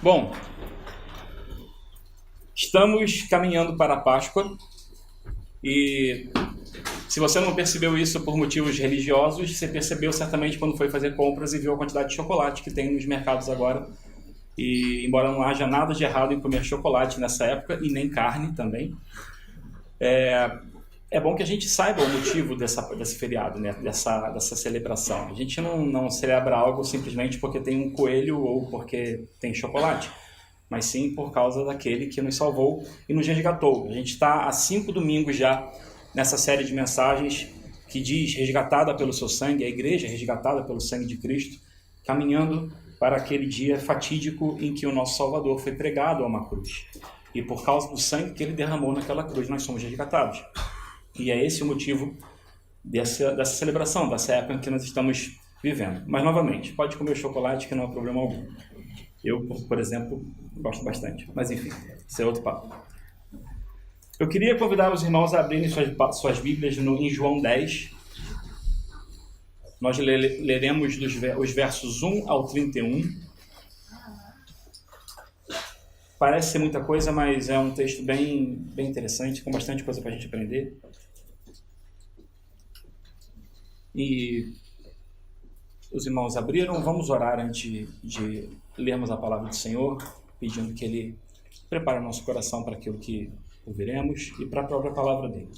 Bom, estamos caminhando para a Páscoa e se você não percebeu isso por motivos religiosos, você percebeu certamente quando foi fazer compras e viu a quantidade de chocolate que tem nos mercados agora. E embora não haja nada de errado em comer chocolate nessa época e nem carne também, é bom que a gente saiba o motivo desse feriado, né? dessa celebração. A gente não celebra algo simplesmente porque tem um coelho ou porque tem chocolate, mas sim por causa daquele que nos salvou e nos resgatou. A gente está há 5 domingos já nessa série de mensagens que diz resgatada pelo seu sangue, a igreja resgatada pelo sangue de Cristo, caminhando para aquele dia fatídico em que o nosso Salvador foi pregado a uma cruz. E por causa do sangue que ele derramou naquela cruz, nós somos resgatados. E é esse o motivo dessa celebração, dessa época em que nós estamos vivendo. Mas, novamente, pode comer chocolate que não há problema algum. Eu, por exemplo, gosto bastante. Mas, enfim, isso é outro papo. Eu queria convidar os irmãos a abrirem suas Bíblias em João 10. Nós leremos os versos 1 ao 31. Parece ser muita coisa, mas é um texto bem interessante, com bastante coisa para a gente aprender. E os irmãos abriram, vamos orar antes de lermos a palavra do Senhor, pedindo que Ele prepare o nosso coração para aquilo que ouviremos e para a própria palavra dele.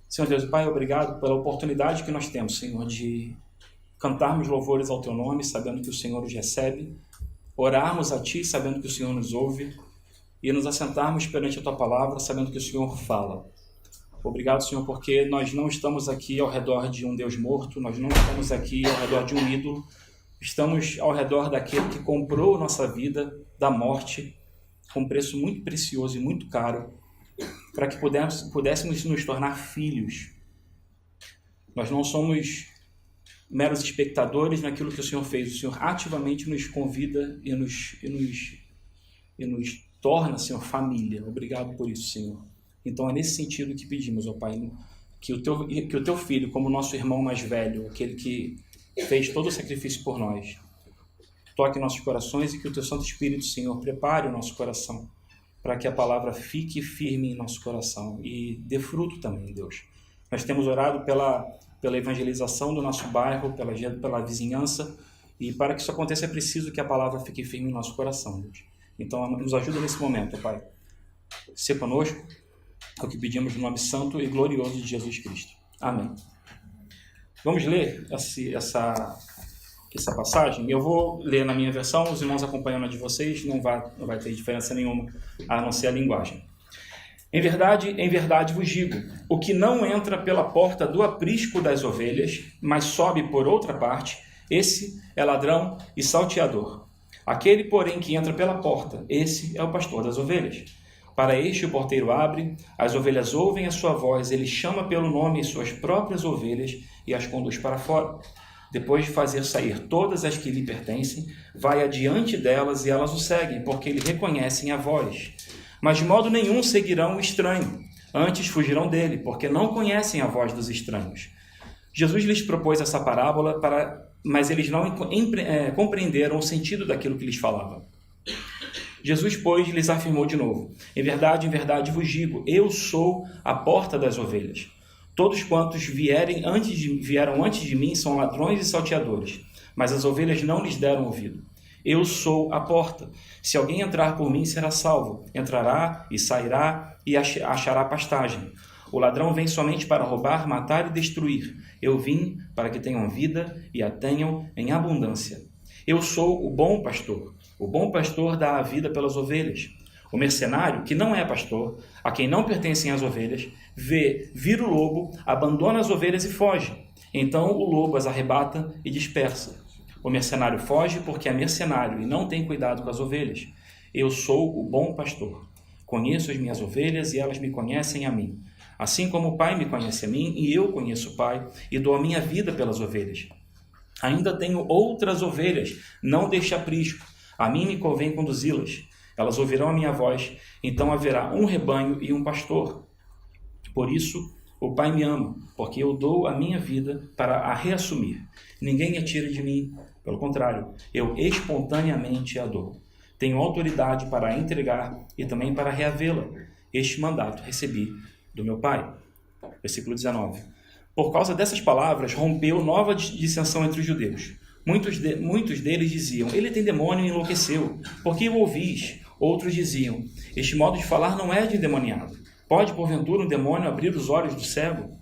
Senhor Deus e Pai, obrigado pela oportunidade que nós temos, Senhor, de cantarmos louvores ao Teu nome, sabendo que o Senhor os recebe, orarmos a Ti, sabendo que o Senhor nos ouve, e nos assentarmos perante a Tua palavra, sabendo que o Senhor fala. Obrigado, Senhor, porque nós não estamos aqui ao redor de um Deus morto, nós não estamos aqui ao redor de um ídolo, estamos ao redor daquele que comprou nossa vida da morte com um preço muito precioso e muito caro, para que pudéssemos nos tornar filhos. Nós não somos meros espectadores naquilo que o Senhor fez, o Senhor ativamente nos convida e nos torna, Senhor, família. Obrigado por isso, Senhor. Então é nesse sentido que pedimos, ó Pai, que o Teu Filho, como nosso irmão mais velho, aquele que fez todo o sacrifício por nós, toque nossos corações e que o Teu Santo Espírito, Senhor, prepare o nosso coração para que a palavra fique firme em nosso coração e dê fruto também, Deus. Nós temos orado pela evangelização do nosso bairro, pela vizinhança, e para que isso aconteça é preciso que a palavra fique firme em nosso coração, Deus. Então nos ajuda nesse momento, Pai. Se conosco, é o que pedimos no nome santo e glorioso de Jesus Cristo. Amém. Vamos ler essa passagem. Eu vou ler na minha versão, os irmãos acompanhando a de vocês, não vai ter diferença nenhuma, a não ser a linguagem. Em verdade vos digo, o que não entra pela porta do aprisco das ovelhas, mas sobe por outra parte, esse é ladrão e salteador. Aquele, porém, que entra pela porta, esse é o pastor das ovelhas. Para este o porteiro abre, as ovelhas ouvem a sua voz, ele chama pelo nome suas próprias ovelhas e as conduz para fora. Depois de fazer sair todas as que lhe pertencem, vai adiante delas e elas o seguem, porque lhe reconhecem a voz. Mas de modo nenhum seguirão o estranho, antes fugirão dele, porque não conhecem a voz dos estranhos. Jesus lhes propôs essa parábola, mas eles não compreenderam o sentido daquilo que lhes falava. Jesus, pois, lhes afirmou de novo, em verdade vos digo, eu sou a porta das ovelhas. Todos quantos vieram antes de mim são ladrões e salteadores, mas as ovelhas não lhes deram ouvido. Eu sou a porta. Se alguém entrar por mim, será salvo. Entrará e sairá e achará pastagem. O ladrão vem somente para roubar, matar e destruir. Eu vim para que tenham vida e a tenham em abundância. Eu sou o bom pastor. O bom pastor dá a vida pelas ovelhas. O mercenário, que não é pastor, a quem não pertencem as ovelhas, vira o lobo, abandona as ovelhas e foge. Então o lobo as arrebata e dispersa. O mercenário foge porque é mercenário e não tem cuidado com as ovelhas. Eu sou o bom pastor. Conheço as minhas ovelhas e elas me conhecem a mim. Assim como o Pai me conhece a mim e eu conheço o Pai e dou a minha vida pelas ovelhas. Ainda tenho outras ovelhas, não deste aprisco. A mim me convém conduzi-las. Elas ouvirão a minha voz, então haverá um rebanho e um pastor. Por isso, o Pai me ama, porque eu dou a minha vida para a reassumir. Ninguém a tira de mim, pelo contrário, eu espontaneamente a dou. Tenho autoridade para entregar e também para reavê-la. Este mandato recebi do meu Pai. Versículo 19. Por causa dessas palavras, rompeu nova dissensão entre os judeus. Muitos deles diziam, ele tem demônio e enlouqueceu. Por que o ouvis? Outros diziam, este modo de falar não é de endemoniado. Pode, porventura, um demônio abrir os olhos do cego?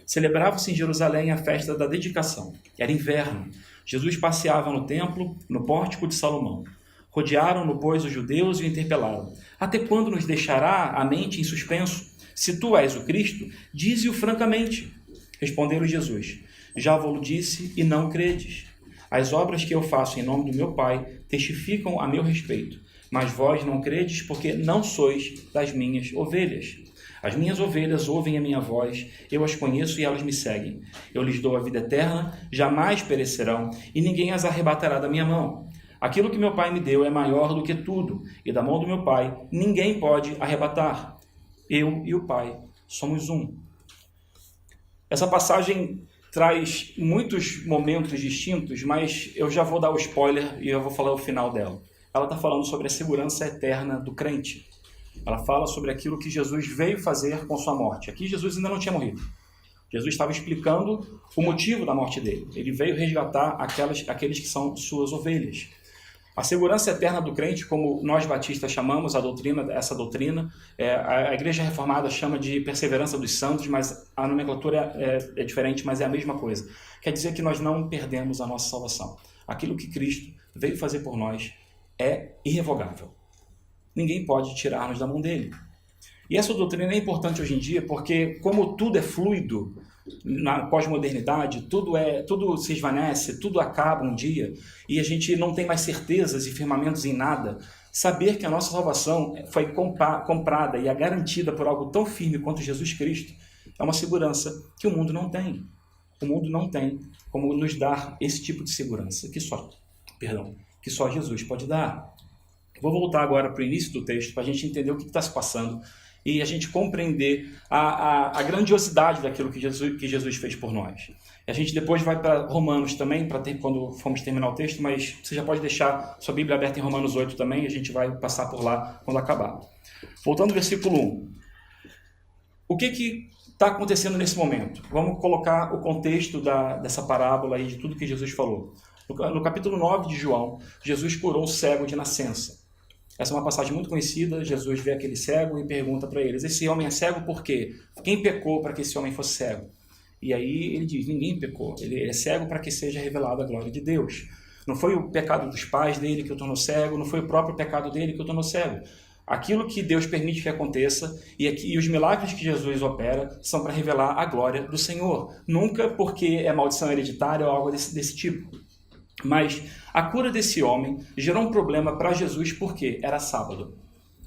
Celebrava-se em Jerusalém a festa da dedicação. Era inverno. Jesus passeava no templo, no pórtico de Salomão. Rodearam-no, pois, os judeus e o interpelaram. Até quando nos deixará a mente em suspenso? Se tu és o Cristo, dize-o francamente. Respondeu Jesus, já vos disse e não credes. As obras que eu faço em nome do meu Pai testificam a meu respeito, mas vós não credes porque não sois das minhas ovelhas. As minhas ovelhas ouvem a minha voz, eu as conheço e elas me seguem. Eu lhes dou a vida eterna, jamais perecerão, e ninguém as arrebatará da minha mão. Aquilo que meu Pai me deu é maior do que tudo, e da mão do meu Pai ninguém pode arrebatar. Eu e o Pai somos um. Essa passagem traz muitos momentos distintos, mas eu já vou dar o spoiler e eu vou falar o final dela. Ela está falando sobre a segurança eterna do crente. Ela fala sobre aquilo que Jesus veio fazer com sua morte. Aqui Jesus ainda não tinha morrido. Jesus estava explicando o motivo da morte dele. Ele veio resgatar aqueles que são suas ovelhas. A segurança eterna do crente, como nós batistas chamamos essa doutrina, a Igreja Reformada chama de perseverança dos santos, mas a nomenclatura é diferente, mas é a mesma coisa. Quer dizer que nós não perdemos a nossa salvação. Aquilo que Cristo veio fazer por nós é irrevogável. Ninguém pode tirar-nos da mão dele. E essa doutrina é importante hoje em dia porque, como tudo é fluido na pós-modernidade, tudo se esvanece, tudo acaba um dia e a gente não tem mais certezas e firmamentos em nada, saber que a nossa salvação foi comprada e é garantida por algo tão firme quanto Jesus Cristo é uma segurança que o mundo não tem. O mundo não tem como nos dar esse tipo de segurança que só Jesus pode dar. Vou voltar agora para o início do texto para a gente entender o que está se passando e a gente compreender a grandiosidade daquilo que Jesus fez por nós. A gente depois vai para Romanos também, quando formos terminar o texto, mas você já pode deixar sua Bíblia aberta em Romanos 8 também, a gente vai passar por lá quando acabar. Voltando ao versículo 1. O que está acontecendo nesse momento? Vamos colocar o contexto dessa parábola aí, de tudo que Jesus falou. No capítulo 9 de João, Jesus curou um cego de nascença. Essa é uma passagem muito conhecida. Jesus vê aquele cego e pergunta para eles, esse homem é cego por quê? Quem pecou para que esse homem fosse cego? E aí ele diz, ninguém pecou. Ele é cego para que seja revelada a glória de Deus. Não foi o pecado dos pais dele que o tornou cego, não foi o próprio pecado dele que o tornou cego. Aquilo que Deus permite que aconteça e os milagres que Jesus opera são para revelar a glória do Senhor. Nunca porque é maldição hereditária ou algo desse tipo. Mas a cura desse homem gerou um problema para Jesus porque era sábado.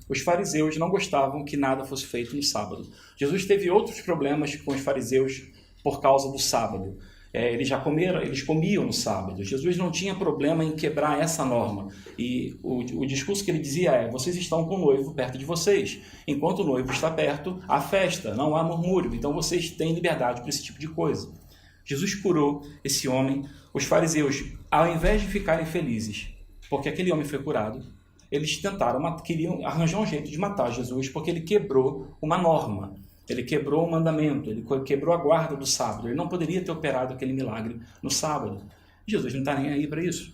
Os fariseus não gostavam que nada fosse feito no sábado. Jesus teve outros problemas com os fariseus por causa do sábado. Eles comiam no sábado. Jesus não tinha problema em quebrar essa norma. E o discurso que ele dizia é, vocês estão com o noivo perto de vocês. Enquanto o noivo está perto, há festa, não há murmúrio. Então vocês têm liberdade para esse tipo de coisa. Jesus curou esse homem. Os fariseus, ao invés de ficarem felizes porque aquele homem foi curado, eles queriam arranjar um jeito de matar Jesus porque ele quebrou uma norma, ele quebrou um mandamento, ele quebrou a guarda do sábado, ele não poderia ter operado aquele milagre no sábado. Jesus não está nem aí para isso,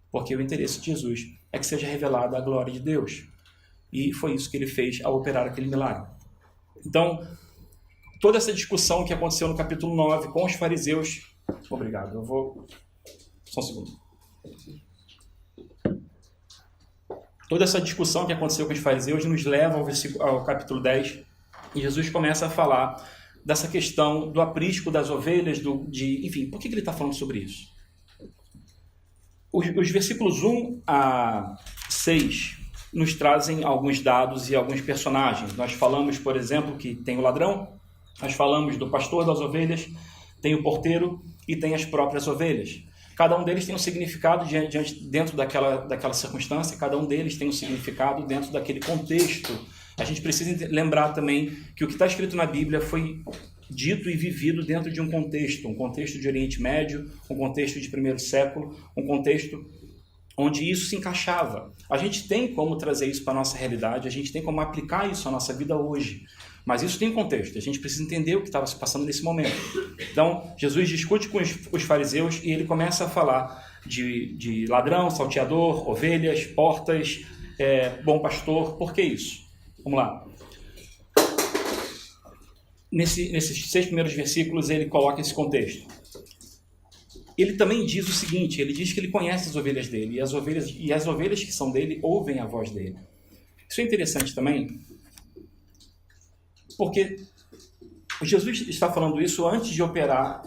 porque o interesse de Jesus é que seja revelada a glória de Deus. E foi isso que ele fez ao operar aquele milagre. Então, toda essa discussão que aconteceu no capítulo 9 com os fariseus... Obrigado, eu vou... Só um segundo. Toda essa discussão que aconteceu com os fariseus nos leva ao capítulo 10, e Jesus começa a falar dessa questão do aprisco das ovelhas, enfim, por que ele está falando sobre isso? Os versículos 1 a 6 nos trazem alguns dados e alguns personagens. Nós falamos, por exemplo, que tem o ladrão, nós falamos do pastor das ovelhas, tem o porteiro e tem as próprias ovelhas. Cada um deles tem um significado dentro daquela circunstância, cada um deles tem um significado dentro daquele contexto. A gente precisa lembrar também que o que está escrito na Bíblia foi dito e vivido dentro de um contexto de Oriente Médio, um contexto de primeiro século, um contexto onde isso se encaixava. A gente tem como trazer isso para a nossa realidade, a gente tem como aplicar isso à nossa vida hoje. Mas isso tem um contexto, a gente precisa entender o que estava se passando nesse momento. Então, Jesus discute com os fariseus e ele começa a falar de ladrão, salteador, ovelhas, portas, bom pastor. Por que isso? Vamos lá. Nesses 6 primeiros versículos ele coloca esse contexto. Ele também diz o seguinte, ele diz que ele conhece as ovelhas dele, e as ovelhas que são dele ouvem a voz dele. Isso é interessante também, porque Jesus está falando isso antes de operar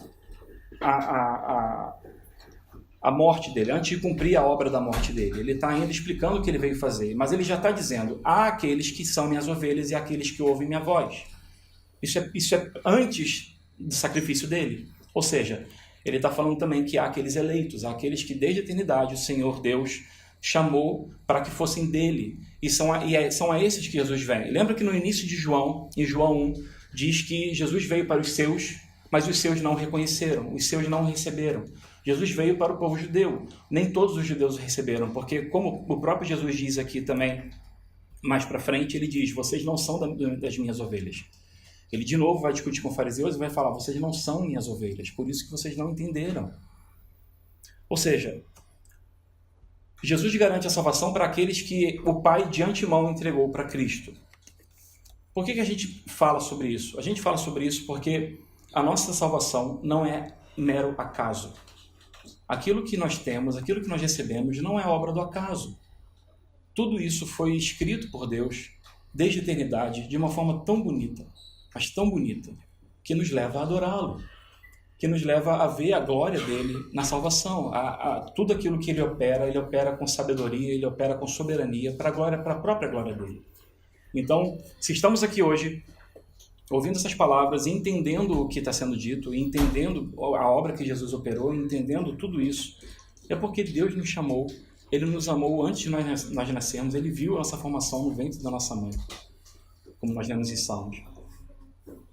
a morte dele, antes de cumprir a obra da morte dele. Ele está ainda explicando o que ele veio fazer, mas ele já está dizendo, há aqueles que são minhas ovelhas e aqueles que ouvem minha voz. Isso é antes do sacrifício dele. Ou seja, ele está falando também que há aqueles eleitos, há aqueles que desde a eternidade o Senhor Deus chamou para que fossem dele. E são a esses que Jesus vem. Lembra que no início de João, em João 1, diz que Jesus veio para os seus, mas os seus não o reconheceram, os seus não o receberam. Jesus veio para o povo judeu. Nem todos os judeus o receberam, porque como o próprio Jesus diz aqui também, mais para frente, ele diz, vocês não são das minhas ovelhas. Ele de novo vai discutir com os fariseus e vai falar, vocês não são minhas ovelhas, por isso que vocês não entenderam. Ou seja, Jesus garante a salvação para aqueles que o Pai de antemão entregou para Cristo. Por que a gente fala sobre isso? A gente fala sobre isso porque a nossa salvação não é mero acaso. Aquilo que nós temos, aquilo que nós recebemos, não é obra do acaso. Tudo isso foi escrito por Deus desde a eternidade de uma forma tão bonita, mas tão bonita, que nos leva a adorá-lo, que nos leva a ver a glória dele na salvação, a tudo aquilo que ele opera com sabedoria, ele opera com soberania para a própria glória dele. Então, se estamos aqui hoje ouvindo essas palavras, entendendo o que está sendo dito, entendendo a obra que Jesus operou, entendendo tudo isso, é porque Deus nos chamou, ele nos amou antes de nós nascermos, ele viu a nossa formação no ventre da nossa mãe, como nós lemos em Salmos.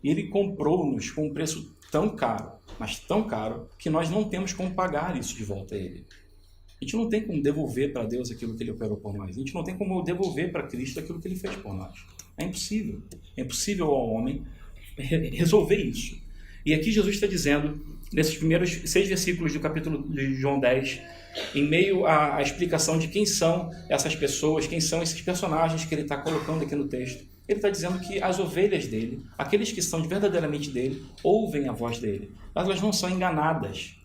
E ele comprou-nos com um preço tão caro, mas tão caro, que nós não temos como pagar isso de volta a ele. A gente não tem como devolver para Deus aquilo que ele operou por nós. A gente não tem como devolver para Cristo aquilo que ele fez por nós. É impossível. É impossível ao homem resolver isso. E aqui Jesus está dizendo, nesses primeiros 6 versículos do capítulo de João 10, em meio à explicação de quem são essas pessoas, quem são esses personagens que ele está colocando aqui no texto, ele está dizendo que as ovelhas dele, aqueles que são verdadeiramente dele, ouvem a voz dele. Elas não são enganadas.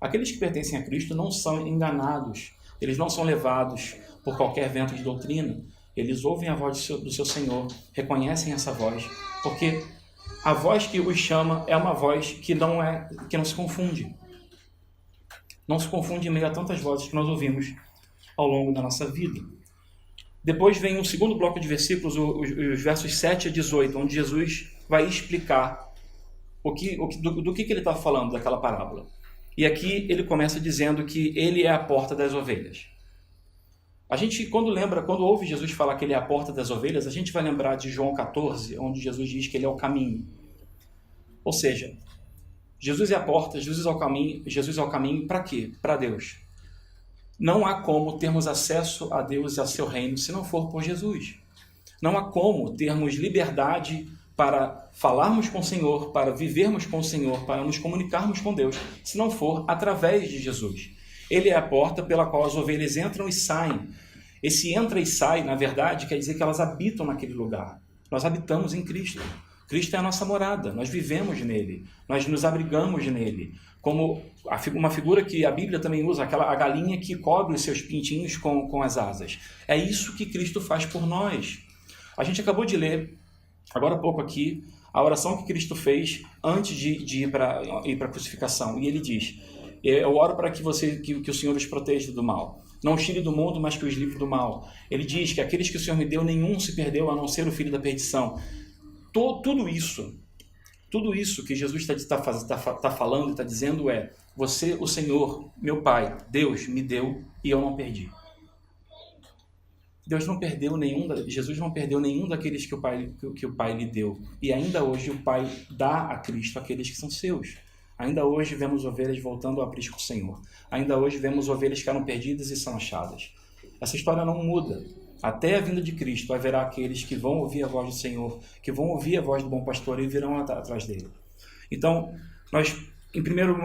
Aqueles que pertencem a Cristo não são enganados. Eles não são levados por qualquer vento de doutrina. Eles ouvem a voz do seu Senhor, reconhecem essa voz, porque a voz que os chama é uma voz que não se confunde. Não se confunde em meio a tantas vozes que nós ouvimos ao longo da nossa vida. Depois vem um segundo bloco de versículos, os versos 7 a 18, onde Jesus vai explicar do que ele está falando daquela parábola. E aqui ele começa dizendo que ele é a porta das ovelhas. A gente, quando ouve Jesus falar que ele é a porta das ovelhas, a gente vai lembrar de João 14, onde Jesus diz que ele é o caminho. Ou seja, Jesus é a porta, Jesus é o caminho para quê? Para Deus. Não há como termos acesso a Deus e ao seu reino se não for por Jesus. Não há como termos liberdade para falarmos com o Senhor, para vivermos com o Senhor, para nos comunicarmos com Deus, se não for através de Jesus. Ele é a porta pela qual as ovelhas entram e saem. Esse entra e sai, na verdade, quer dizer que elas habitam naquele lugar. Nós habitamos em Cristo. Cristo é a nossa morada, nós vivemos nele, nós nos abrigamos nele. Como uma figura que a Bíblia também usa, a galinha que cobre os seus pintinhos com as asas. É isso que Cristo faz por nós. A gente acabou de ler, agora há pouco aqui, a oração que Cristo fez antes de ir para a crucificação. E ele diz, eu oro para que o Senhor os proteja do mal. Não os tire do mundo, mas que os livre do mal. Ele diz que aqueles que o Senhor me deu, nenhum se perdeu, a não ser o filho da perdição. Tudo isso que Jesus está falando e está dizendo você, o Senhor, meu Pai, Deus, me deu e eu não perdi. Jesus não perdeu nenhum daqueles que o Pai lhe deu. E ainda hoje o Pai dá a Cristo aqueles que são seus. Ainda hoje vemos ovelhas voltando ao aprisco do Senhor. Ainda hoje vemos ovelhas que eram perdidas e são achadas. Essa história não muda. Até a vinda de Cristo haverá aqueles que vão ouvir a voz do Senhor, que vão ouvir a voz do bom pastor e virão atrás dele. Então, no primeiro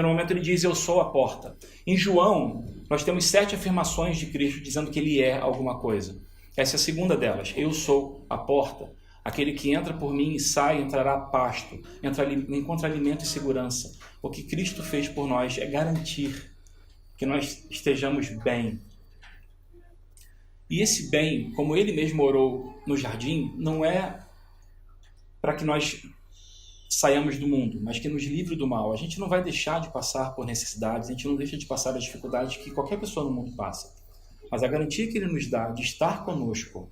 momento ele diz, eu sou a porta. Em João, nós temos 7 afirmações de Cristo dizendo que ele é alguma coisa. Essa é a segunda delas. Eu sou a porta. Aquele que entra por mim e sai, entrará a pasto, encontra alimento e segurança. O que Cristo fez por nós é garantir que nós estejamos bem. E esse bem, como ele mesmo orou no jardim, não é para que nós saiamos do mundo, mas que nos livre do mal. A gente não vai deixar de passar por necessidades, a gente não deixa de passar as dificuldades que qualquer pessoa no mundo passa. Mas a garantia que ele nos dá de estar conosco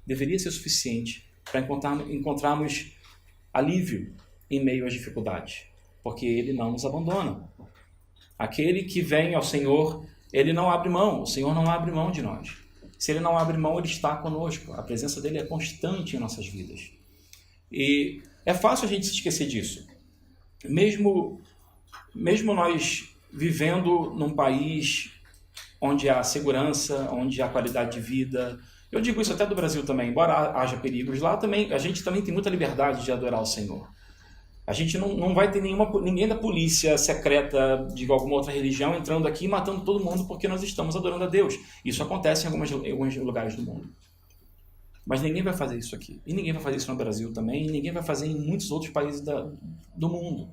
deveria ser suficiente para encontrarmos alívio em meio às dificuldades, porque ele não nos abandona. Aquele que vem ao Senhor, ele não abre mão, o Senhor não abre mão de nós. Se ele não abre mão, ele está conosco. A presença dele é constante em nossas vidas. E é fácil a gente se esquecer disso. Mesmo nós vivendo num país onde há segurança, onde há qualidade de vida, eu digo isso até do Brasil também, embora haja perigos, lá também, a gente também tem muita liberdade de adorar o Senhor. A gente não vai ter ninguém da polícia secreta de alguma outra religião entrando aqui e matando todo mundo porque nós estamos adorando a Deus. Isso acontece em alguns lugares do mundo. Mas ninguém vai fazer isso aqui. E ninguém vai fazer isso no Brasil também, e ninguém vai fazer em muitos outros países do mundo.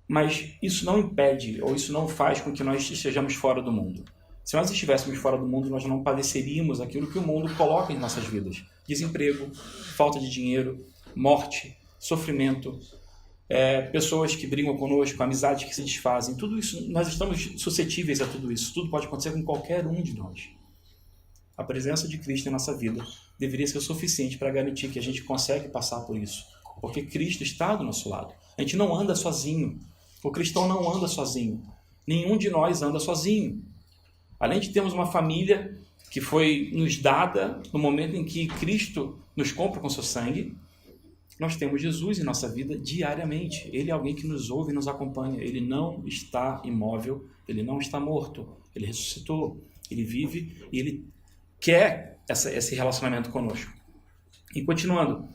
Mas isso não impede, ou isso não faz com que nós estejamos fora do mundo. Se nós estivéssemos fora do mundo, nós não padeceríamos aquilo que o mundo coloca em nossas vidas. Desemprego, falta de dinheiro, morte, sofrimento, pessoas que brigam conosco, amizades que se desfazem. Tudo isso, nós estamos suscetíveis a tudo isso. Tudo pode acontecer com qualquer um de nós. A presença de Cristo em nossa vida deveria ser o suficiente para garantir que a gente consegue passar por isso. Porque Cristo está do nosso lado. A gente não anda sozinho. O cristão não anda sozinho. Nenhum de nós anda sozinho. Além de termos uma família que foi nos dada no momento em que Cristo nos compra com seu sangue, nós temos Jesus em nossa vida diariamente. Ele é alguém que nos ouve e nos acompanha. Ele não está imóvel, ele não está morto. Ele ressuscitou, ele vive e ele quer esse relacionamento conosco. E continuando,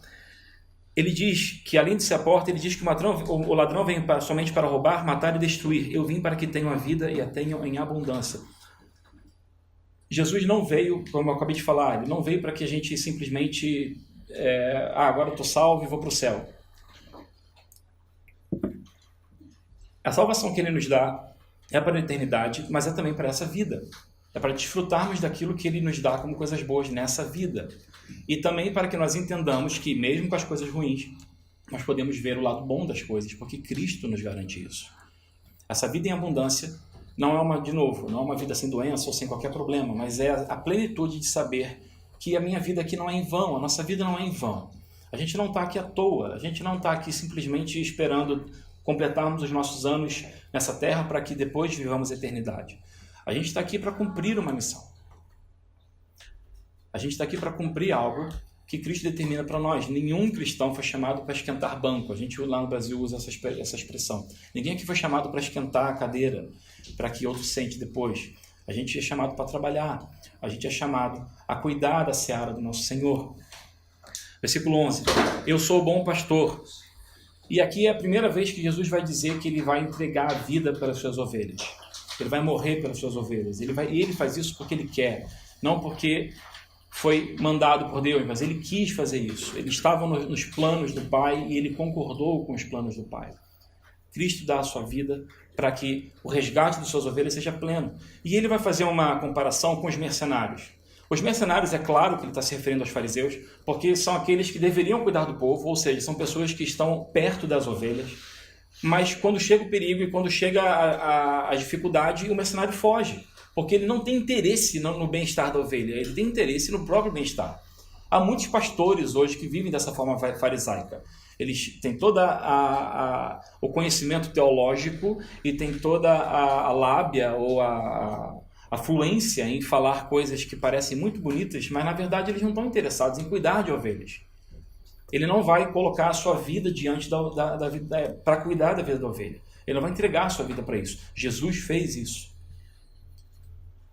ele diz que além de ser a porta, ele diz que o ladrão vem somente para roubar, matar e destruir. Eu vim para que tenham a vida e a tenham em abundância. Jesus não veio, como eu acabei de falar, ele não veio para que a gente simplesmente agora eu estou salvo e vou para o céu. A salvação que ele nos dá é para a eternidade, mas é também para essa vida. É para desfrutarmos daquilo que ele nos dá como coisas boas nessa vida. E também para que nós entendamos que mesmo com as coisas ruins, nós podemos ver o lado bom das coisas, porque Cristo nos garante isso. Essa vida em abundância não é uma vida sem doença ou sem qualquer problema, mas é a plenitude de saber que a minha vida aqui não é em vão, a nossa vida não é em vão. A gente não está aqui à toa, a gente não está aqui simplesmente esperando completarmos os nossos anos nessa terra para que depois vivamos a eternidade. A gente está aqui para cumprir uma missão. A gente está aqui para cumprir algo que Cristo determina para nós. Nenhum cristão foi chamado para esquentar banco. A gente lá no Brasil usa essa expressão. Ninguém aqui foi chamado para esquentar a cadeira, para que outro sente depois. A gente é chamado para trabalhar. A gente é chamado a cuidar da seara do nosso Senhor. Versículo 11. Eu sou o bom pastor. E aqui é a primeira vez que Jesus vai dizer que ele vai entregar a vida pelas suas ovelhas. Ele vai morrer pelas suas ovelhas. Ele faz isso porque ele quer. Não porque foi mandado por Deus, mas ele quis fazer isso. Ele estava nos planos do Pai e ele concordou com os planos do Pai. Cristo dá a sua vida para que o resgate de suas ovelhas seja pleno. E ele vai fazer uma comparação com os mercenários. Os mercenários, é claro que ele está se referindo aos fariseus, porque são aqueles que deveriam cuidar do povo, ou seja, são pessoas que estão perto das ovelhas, mas quando chega o perigo e quando chega a dificuldade, o mercenário foge, porque ele não tem interesse no bem-estar da ovelha, ele tem interesse no próprio bem-estar. Há muitos pastores hoje que vivem dessa forma farisaica. Eles têm todo o conhecimento teológico e têm toda a lábia ou a fluência em falar coisas que parecem muito bonitas, mas na verdade eles não estão interessados em cuidar de ovelhas. Ele não vai colocar a sua vida diante da vida para cuidar da vida da ovelha. Ele não vai entregar a sua vida para isso. Jesus fez isso.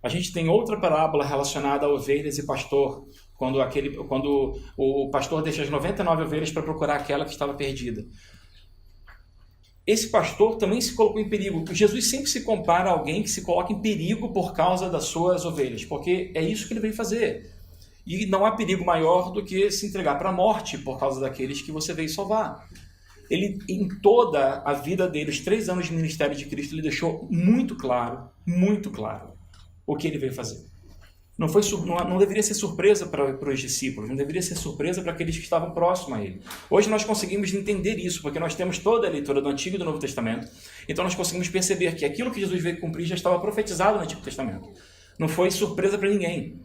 A gente tem outra parábola relacionada a ovelhas e pastor, quando o pastor deixa as 99 ovelhas para procurar aquela que estava perdida. Esse pastor também se colocou em perigo. Jesus sempre se compara a alguém que se coloca em perigo por causa das suas ovelhas, porque é isso que ele veio fazer. E não há perigo maior do que se entregar para a morte por causa daqueles que você veio salvar. Ele, em toda a vida dele, os 3 anos de ministério de Cristo, ele deixou muito claro o que ele veio fazer. Não deveria ser surpresa para os discípulos, não deveria ser surpresa para aqueles que estavam próximos a ele. Hoje nós conseguimos entender isso, porque nós temos toda a leitura do Antigo e do Novo Testamento, então nós conseguimos perceber que aquilo que Jesus veio cumprir já estava profetizado no Antigo Testamento. Não foi surpresa para ninguém.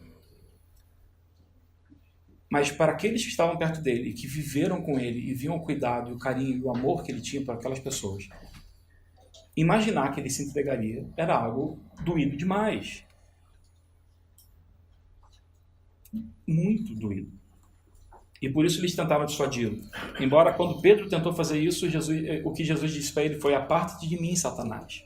Mas para aqueles que estavam perto dele e que viveram com ele e viam o cuidado, o carinho e o amor que ele tinha para aquelas pessoas, imaginar que ele se entregaria era algo doído demais. Muito doído. E por isso eles tentavam dissuadi-lo. Embora quando Pedro tentou fazer isso, o que Jesus disse para ele foi: aparte de mim, Satanás.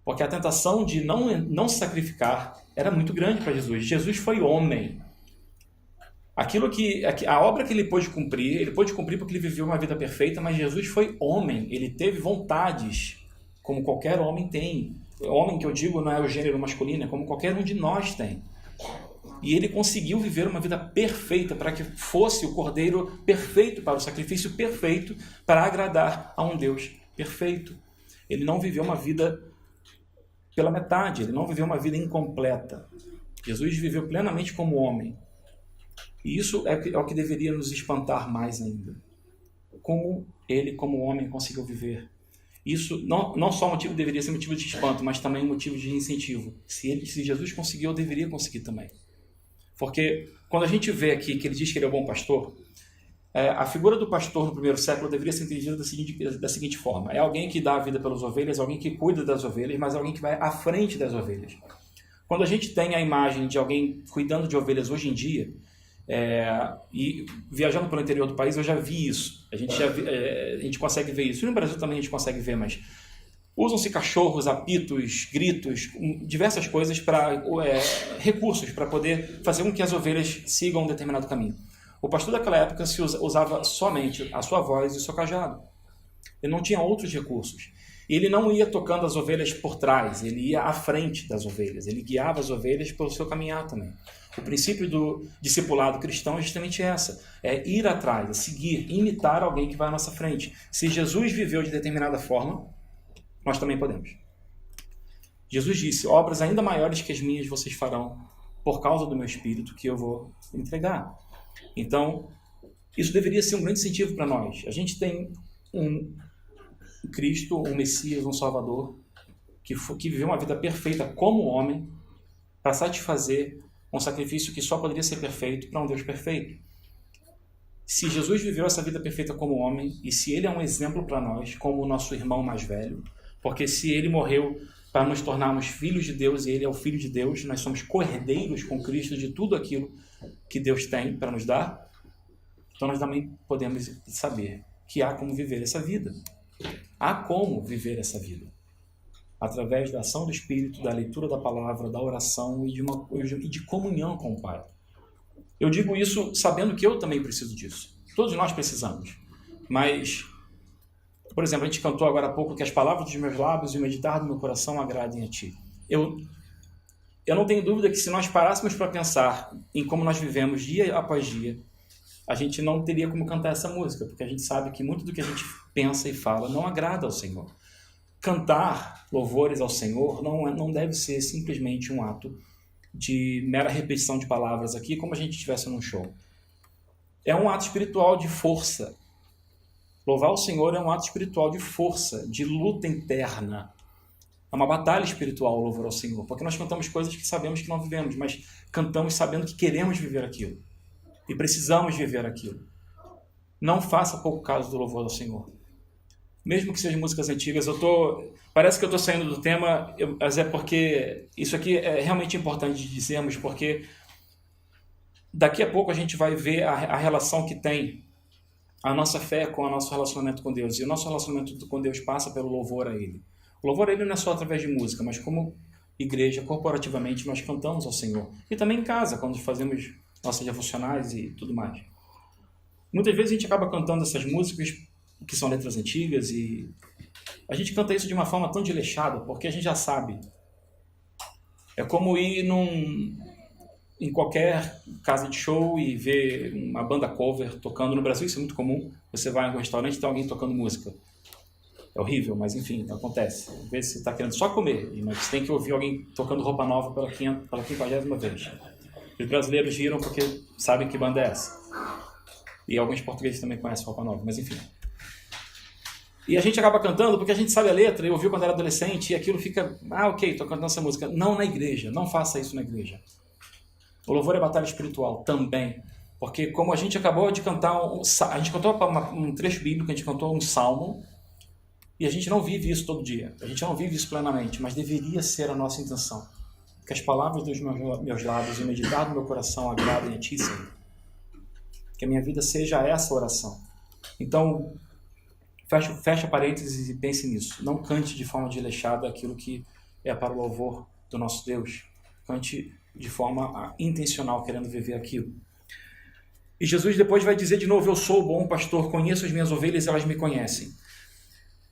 Porque a tentação de não se sacrificar era muito grande para Jesus. Jesus foi homem. A obra que ele pôde cumprir porque ele viveu uma vida perfeita, mas Jesus foi homem, ele teve vontades, como qualquer homem tem. Homem que eu digo não é o gênero masculino, é como qualquer um de nós tem. E ele conseguiu viver uma vida perfeita para que fosse o cordeiro perfeito para o sacrifício perfeito para agradar a um Deus perfeito. Ele não viveu uma vida pela metade, ele não viveu uma vida incompleta. Jesus viveu plenamente como homem. E isso é o que deveria nos espantar mais ainda. Como ele, como homem, conseguiu viver. Isso não só deveria ser motivo de espanto, mas também motivo de incentivo. Se Jesus conseguiu, eu deveria conseguir também. Porque quando a gente vê aqui que ele diz que ele é o bom pastor, a figura do pastor no primeiro século deveria ser entendida da seguinte forma. É alguém que dá a vida pelas ovelhas, alguém que cuida das ovelhas, mas alguém que vai à frente das ovelhas. Quando a gente tem a imagem de alguém cuidando de ovelhas hoje em dia, e viajando pelo interior do país, eu já vi isso. A gente consegue ver isso. E no Brasil também a gente consegue ver, mas usam-se cachorros, apitos, gritos, diversas coisas recursos para poder fazer com que as ovelhas sigam um determinado caminho. O pastor daquela época usava somente a sua voz e o seu cajado. Ele não tinha outros recursos. Ele não ia tocando as ovelhas por trás, ele ia à frente das ovelhas, ele guiava as ovelhas pelo seu caminhar também. O princípio do discipulado cristão é justamente essa, é ir atrás, é seguir, imitar alguém que vai à nossa frente. Se Jesus viveu de determinada forma, nós também podemos. Jesus disse: obras ainda maiores que as minhas vocês farão, por causa do meu Espírito que eu vou entregar. Então, isso deveria ser um grande incentivo para nós. A gente tem um Cristo, um Messias, um Salvador, que viveu uma vida perfeita como homem, para satisfazer um sacrifício que só poderia ser perfeito para um Deus perfeito. Se Jesus viveu essa vida perfeita como homem, e se ele é um exemplo para nós, como o nosso irmão mais velho, porque se ele morreu para nos tornarmos filhos de Deus, e ele é o Filho de Deus, nós somos cordeiros com Cristo de tudo aquilo que Deus tem para nos dar, então nós também podemos saber que há como viver essa vida. Há como viver essa vida. Através da ação do Espírito, da leitura da palavra, da oração e de comunhão com o Pai. Eu digo isso sabendo que eu também preciso disso. Todos nós precisamos. Mas, por exemplo, a gente cantou agora há pouco que as palavras dos meus lábios e o meditar do meu coração agradem a Ti. Eu não tenho dúvida que se nós parássemos para pensar em como nós vivemos dia após dia, a gente não teria como cantar essa música, porque a gente sabe que muito do que a gente pensa e fala não agrada ao Senhor. Cantar louvores ao Senhor não deve ser simplesmente um ato de mera repetição de palavras aqui, como a gente estivesse num show. É um ato espiritual de força. Louvar o Senhor é um ato espiritual de força, de luta interna. É uma batalha espiritual o louvor ao Senhor, porque nós cantamos coisas que sabemos que não vivemos, mas cantamos sabendo que queremos viver aquilo. E precisamos viver aquilo. Não faça pouco caso do louvor ao Senhor. Mesmo que sejam músicas antigas, parece que eu estou saindo do tema, mas é porque isso aqui é realmente importante de dizermos, porque daqui a pouco a gente vai ver a relação que tem a nossa fé com o nosso relacionamento com Deus. E o nosso relacionamento com Deus passa pelo louvor a Ele. O louvor a Ele não é só através de música, mas como igreja, corporativamente, nós cantamos ao Senhor. E também em casa, quando fazemos nossas devocionais e tudo mais. Muitas vezes a gente acaba cantando essas músicas que são letras antigas e a gente canta isso de uma forma tão desleixada, porque a gente já sabe. É como ir em qualquer casa de show e ver uma banda cover tocando. No Brasil isso é muito comum. Você vai em algum restaurante e tem alguém tocando música. É horrível, mas enfim, acontece. Às vezes você está querendo só comer, mas você tem que ouvir alguém tocando roupa nova pela 50ª vez. Os brasileiros riram porque sabem que banda é essa. E alguns portugueses também conhecem roupa nova, mas enfim. E a gente acaba cantando porque a gente sabe a letra, eu ouvi quando era adolescente, e aquilo fica, ok, tô cantando essa música. Não na igreja, não faça isso na igreja. O louvor é batalha espiritual também, porque como a gente acabou de cantar, a gente cantou um trecho bíblico, a gente cantou um salmo, e a gente não vive isso todo dia, a gente não vive isso plenamente, mas deveria ser a nossa intenção. Que as palavras dos meus lábios e o meditar do meu coração agradem a Ti, Senhor. Que a minha vida seja essa oração. Então, fecha parênteses e pense nisso. Não cante de forma desleixada aquilo que é para o louvor do nosso Deus. Cante de forma intencional, querendo viver aquilo. E Jesus depois vai dizer de novo, eu sou o bom pastor, conheço as minhas ovelhas e elas me conhecem.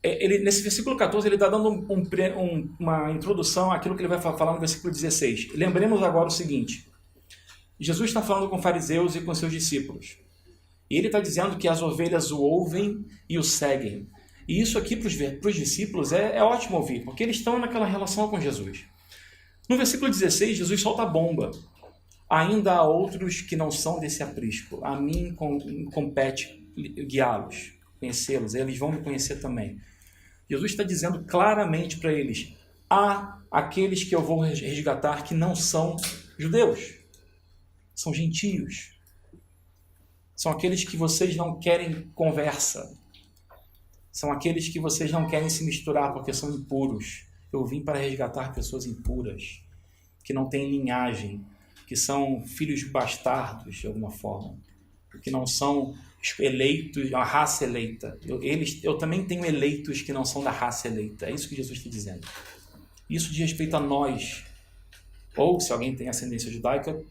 Nesse versículo 14, ele está dando uma introdução àquilo que ele vai falar no versículo 16. Lembremos agora o seguinte. Jesus está falando com fariseus e com seus discípulos. E ele está dizendo que as ovelhas o ouvem e o seguem. E isso aqui para os discípulos é ótimo ouvir, porque eles estão naquela relação com Jesus. No versículo 16, Jesus solta a bomba. Ainda há outros que não são desse aprisco. A mim compete guiá-los, conhecê-los. Eles vão me conhecer também. Jesus está dizendo claramente para eles, há aqueles que eu vou resgatar que não são judeus. São gentios. São aqueles que vocês não querem conversa. São aqueles que vocês não querem se misturar porque são impuros. Eu vim para resgatar pessoas impuras, que não têm linhagem, que são filhos bastardos de alguma forma, que não são eleitos, a raça eleita. Eu também tenho eleitos que não são da raça eleita. É isso que Jesus está dizendo. Isso diz respeito a nós. Ou, se alguém tem ascendência judaica,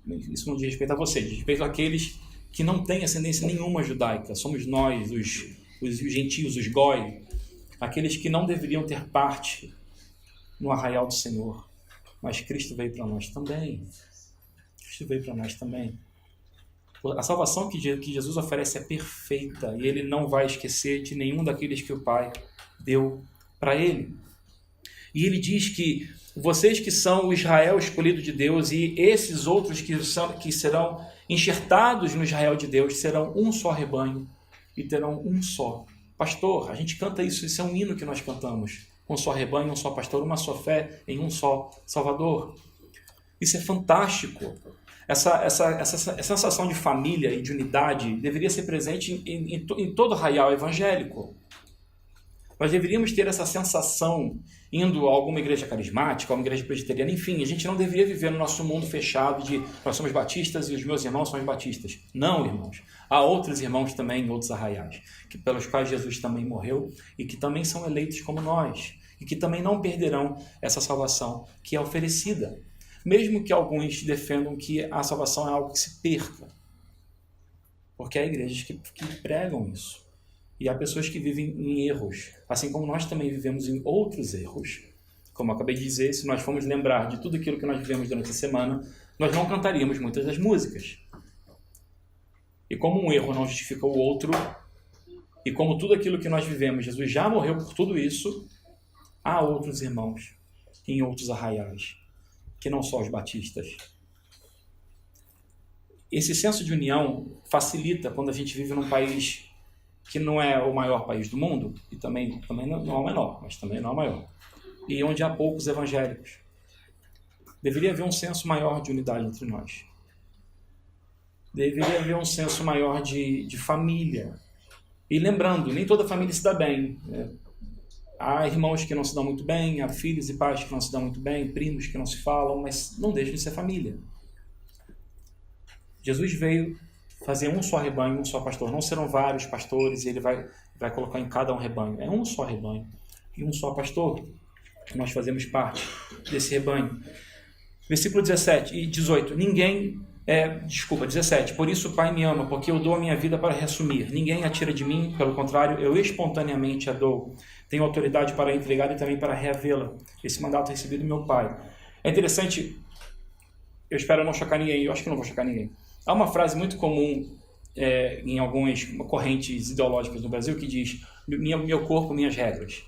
isso não diz respeito a você, diz respeito àqueles que não têm ascendência nenhuma judaica. Somos nós, os gentios, os goi, aqueles que não deveriam ter parte no arraial do Senhor. Mas Cristo veio para nós também. Cristo veio para nós também. A salvação que Jesus oferece é perfeita e Ele não vai esquecer de nenhum daqueles que o Pai deu para Ele. E Ele diz que vocês que são o Israel escolhido de Deus e esses outros que serão enxertados no Israel de Deus serão um só rebanho e terão um só pastor. A gente canta isso é um hino que nós cantamos. Um só rebanho, um só pastor, uma só fé em um só Salvador. Isso é fantástico. Essa sensação de família e de unidade deveria ser presente em todo o arraial evangélico. Nós deveríamos ter essa sensação indo a alguma igreja carismática, a uma igreja presbiteriana, enfim, a gente não deveria viver no nosso mundo fechado de nós somos batistas e os meus irmãos são batistas. Não, irmãos. Há outros irmãos também em outros arraiais, pelos quais Jesus também morreu e que também são eleitos como nós e que também não perderão essa salvação que é oferecida. Mesmo que alguns defendam que a salvação é algo que se perca. Porque há igrejas que pregam isso. E há pessoas que vivem em erros, assim como nós também vivemos em outros erros. Como eu acabei de dizer, se nós formos lembrar de tudo aquilo que nós vivemos durante a semana, nós não cantaríamos muitas das músicas. E como um erro não justifica o outro, e como tudo aquilo que nós vivemos, Jesus já morreu por tudo isso, há outros irmãos em outros arraiais, que não só os batistas. Esse senso de união facilita quando a gente vive num país que não é o maior país do mundo, e também não é o menor, mas também não é o maior, e onde há poucos evangélicos. Deveria haver um senso maior de unidade entre nós. Deveria haver um senso maior de família. E lembrando, nem toda família se dá bem. Há irmãos que não se dão muito bem, há filhos e pais que não se dão muito bem, primos que não se falam, mas não deixam de ser família. Jesus veio fazer um só rebanho, um só pastor. Não serão vários pastores, ele vai colocar em cada um rebanho. É um só rebanho e um só pastor. Nós fazemos parte desse rebanho. Versículo 17 e 18. 17. Por isso o Pai me ama, porque eu dou a minha vida para reassumir. Ninguém a tira de mim, pelo contrário, eu espontaneamente a dou. Tenho autoridade para entregar e também para reavê-la. Esse mandato é recebido do meu Pai. É interessante, eu espero não chocar ninguém, eu acho que não vou chocar ninguém. Há uma frase muito comum em algumas correntes ideológicas no Brasil que diz: meu corpo, minhas regras.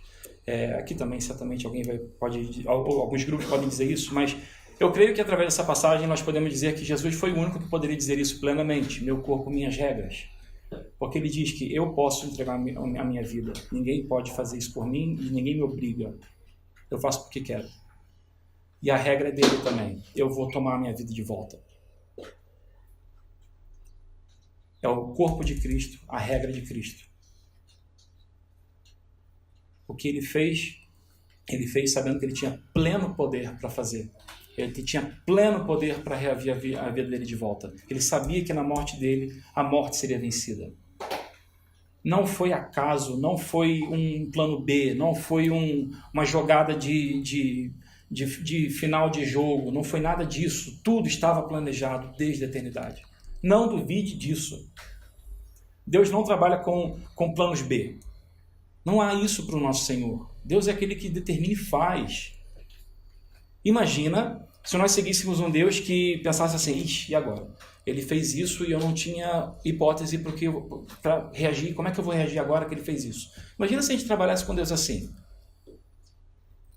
Aqui também, certamente, alguns grupos podem dizer isso, mas eu creio que através dessa passagem nós podemos dizer que Jesus foi o único que poderia dizer isso plenamente: meu corpo, minhas regras. Porque ele diz que eu posso entregar a minha vida, ninguém pode fazer isso por mim e ninguém me obriga. Eu faço porque quero. E a regra é dele também: eu vou tomar a minha vida de volta. É o corpo de Cristo, a regra de Cristo. O que ele fez sabendo que ele tinha pleno poder para fazer. Ele tinha pleno poder para reaver a vida dele de volta. Ele sabia que na morte dele, a morte seria vencida. Não foi acaso, não foi um plano B, não foi uma jogada de final de jogo, não foi nada disso. Tudo estava planejado desde a eternidade. Não duvide disso. Deus não trabalha com planos B. Não há isso para o nosso Senhor. Deus é aquele que determina e faz. Imagina se nós seguíssemos um Deus que pensasse assim: ixi, e agora? Ele fez isso e eu não tinha hipótese para reagir. Como é que eu vou reagir agora que ele fez isso? Imagina se a gente trabalhasse com Deus assim,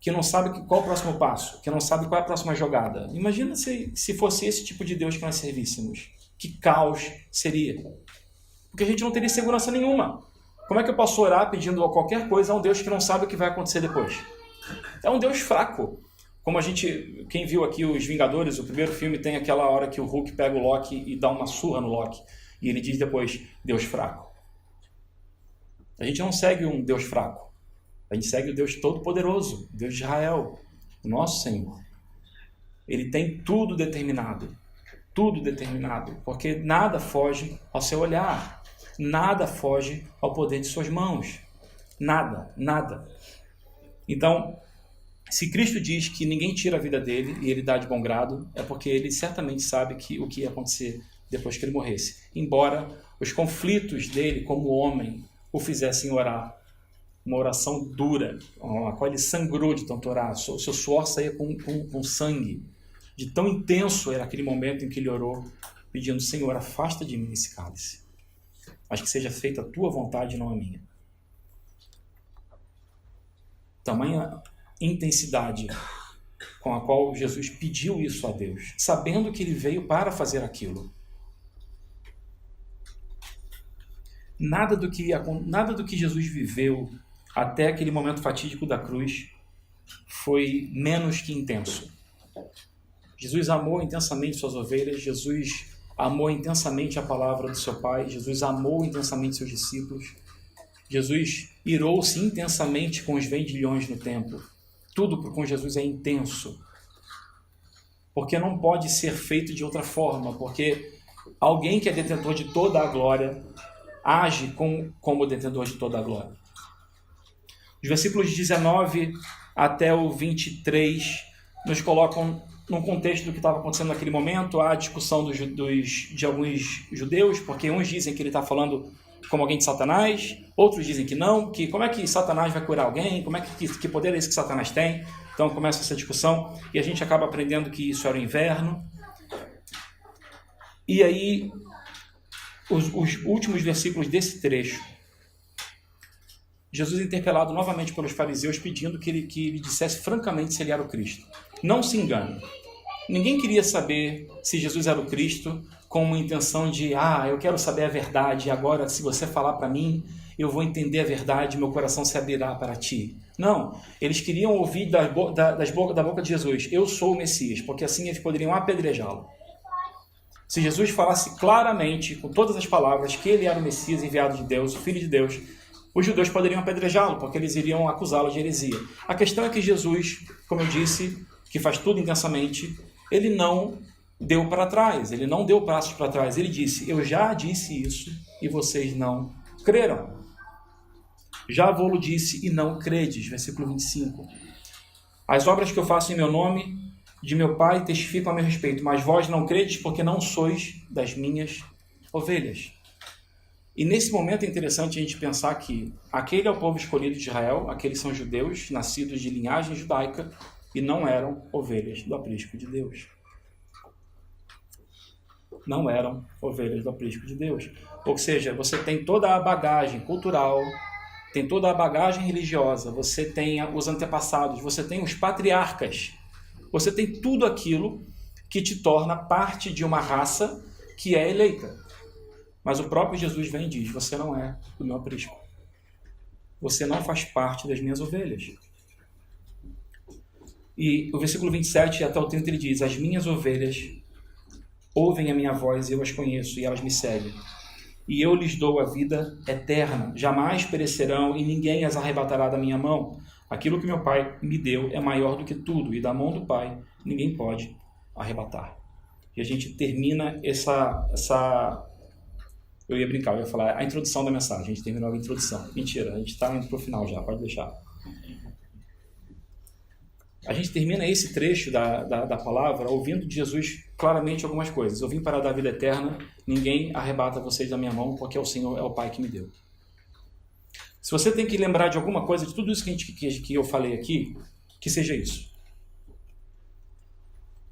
que não sabe qual é o próximo passo, que não sabe qual é a próxima jogada. Imagina se fosse esse tipo de Deus que nós servíssemos. Que caos seria. Porque a gente não teria segurança nenhuma. Como é que eu posso orar pedindo qualquer coisa a um Deus que não sabe o que vai acontecer depois? É um Deus fraco. Como quem viu aqui os Vingadores, o primeiro filme tem aquela hora que o Hulk pega o Loki e dá uma surra no Loki. E ele diz depois: Deus fraco. A gente não segue um Deus fraco. A gente segue o Deus Todo-Poderoso, Deus de Israel, o nosso Senhor. Ele tem tudo determinado. Tudo determinado. Porque nada foge ao seu olhar. Nada foge ao poder de suas mãos. Nada, nada. Então, se Cristo diz que ninguém tira a vida dele e ele dá de bom grado, é porque ele certamente sabe o que ia acontecer depois que ele morresse. Embora os conflitos dele como homem o fizessem orar. Uma oração dura, a qual ele sangrou de tanto orar. O seu suor saía com sangue. De tão intenso era aquele momento em que ele orou, pedindo: Senhor, afasta de mim esse cálice. Mas que seja feita a tua vontade e não a minha. Tamanha intensidade com a qual Jesus pediu isso a Deus, sabendo que ele veio para fazer aquilo. Nada do que Jesus viveu até aquele momento fatídico da cruz foi menos que intenso. Jesus amou intensamente suas ovelhas, Jesus amou intensamente a palavra do seu Pai, Jesus amou intensamente seus discípulos, Jesus irou-se intensamente com os vendilhões no templo. Tudo com Jesus é intenso, porque não pode ser feito de outra forma, porque alguém que é detentor de toda a glória age como detentor de toda a glória. Os versículos 19 até o 23 nos colocam num contexto do que estava acontecendo naquele momento. Há a discussão de alguns judeus, porque uns dizem que ele está falando como alguém de Satanás, outros dizem que não, que como é que Satanás vai curar alguém, que poder é esse que Satanás tem? Então começa essa discussão e a gente acaba aprendendo que isso era o inverno. E aí, os últimos versículos desse trecho, Jesus é interpelado novamente pelos fariseus, pedindo que ele dissesse francamente se ele era o Cristo. Não se engane. Ninguém queria saber se Jesus era o Cristo com uma intenção de: eu quero saber a verdade, agora se você falar para mim, eu vou entender a verdade, meu coração se abrirá para ti. Não, eles queriam ouvir da boca de Jesus: eu sou o Messias, porque assim eles poderiam apedrejá-lo. Se Jesus falasse claramente, com todas as palavras, que ele era o Messias enviado de Deus, o Filho de Deus, os judeus poderiam apedrejá-lo, porque eles iriam acusá-lo de heresia. A questão é que Jesus, como eu disse, que faz tudo intensamente, ele não deu para trás, ele não deu passos para trás, ele disse, eu já disse isso e vocês não creram. Já vou-lo disse e não credes, versículo 25. As obras que eu faço em meu nome, de meu Pai, testificam a meu respeito, mas vós não credes porque não sois das minhas ovelhas. E nesse momento é interessante a gente pensar que aquele é o povo escolhido de Israel, aqueles são judeus, nascidos de linhagem judaica, e não eram ovelhas do aprisco de Deus. Não eram ovelhas do aprisco de Deus. Ou seja, você tem toda a bagagem cultural, tem toda a bagagem religiosa, você tem os antepassados, você tem os patriarcas, você tem tudo aquilo que te torna parte de uma raça que é eleita. Mas o próprio Jesus vem e diz, você não é do meu aprisco. Você não faz parte das minhas ovelhas. E o versículo 27 até o 30 ele diz, as minhas ovelhas ouvem a minha voz e eu as conheço e elas me seguem. E eu lhes dou a vida eterna, jamais perecerão e ninguém as arrebatará da minha mão. Aquilo que meu Pai me deu é maior do que tudo e da mão do Pai ninguém pode arrebatar. E a gente termina essa... Eu ia brincar, eu ia falar a introdução da mensagem, a gente terminou a introdução. Mentira, a gente está indo para o final já, pode deixar. A gente termina esse trecho da palavra ouvindo de Jesus claramente algumas coisas. Eu vim para dar vida eterna, ninguém arrebata vocês da minha mão, porque o Senhor é o Pai que me deu. Se você tem que lembrar de alguma coisa, de tudo isso que eu falei aqui, que seja isso.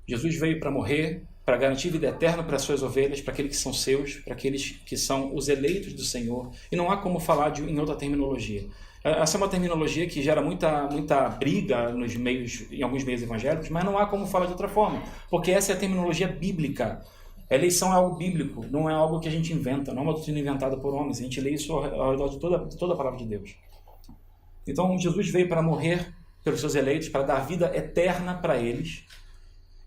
Jesus veio para morrer, para garantir vida eterna para as suas ovelhas, para aqueles que são seus, para aqueles que são os eleitos do Senhor. E não há como falar em outra terminologia. Essa é uma terminologia que gera muita briga em alguns meios evangélicos, mas não há como falar de outra forma, porque essa é a terminologia bíblica. A eleição é algo bíblico, não é algo que a gente inventa, não é uma doutrina inventada por homens, a gente lê isso ao redor de toda a palavra de Deus. Então, Jesus veio para morrer pelos seus eleitos, para dar vida eterna para eles,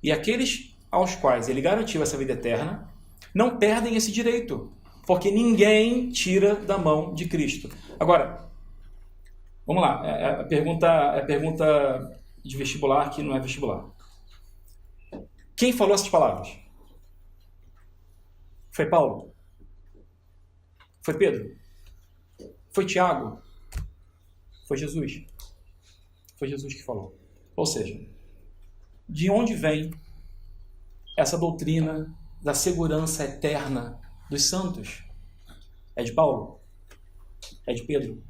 e aqueles aos quais ele garantiu essa vida eterna, não perdem esse direito, porque ninguém tira da mão de Cristo. Agora, vamos lá, a pergunta de vestibular que não é vestibular. Quem falou essas palavras? Foi Paulo? Foi Pedro? Foi Tiago? Foi Jesus? Foi Jesus que falou. Ou seja, de onde vem essa doutrina da segurança eterna dos santos? É de Paulo? É de Pedro?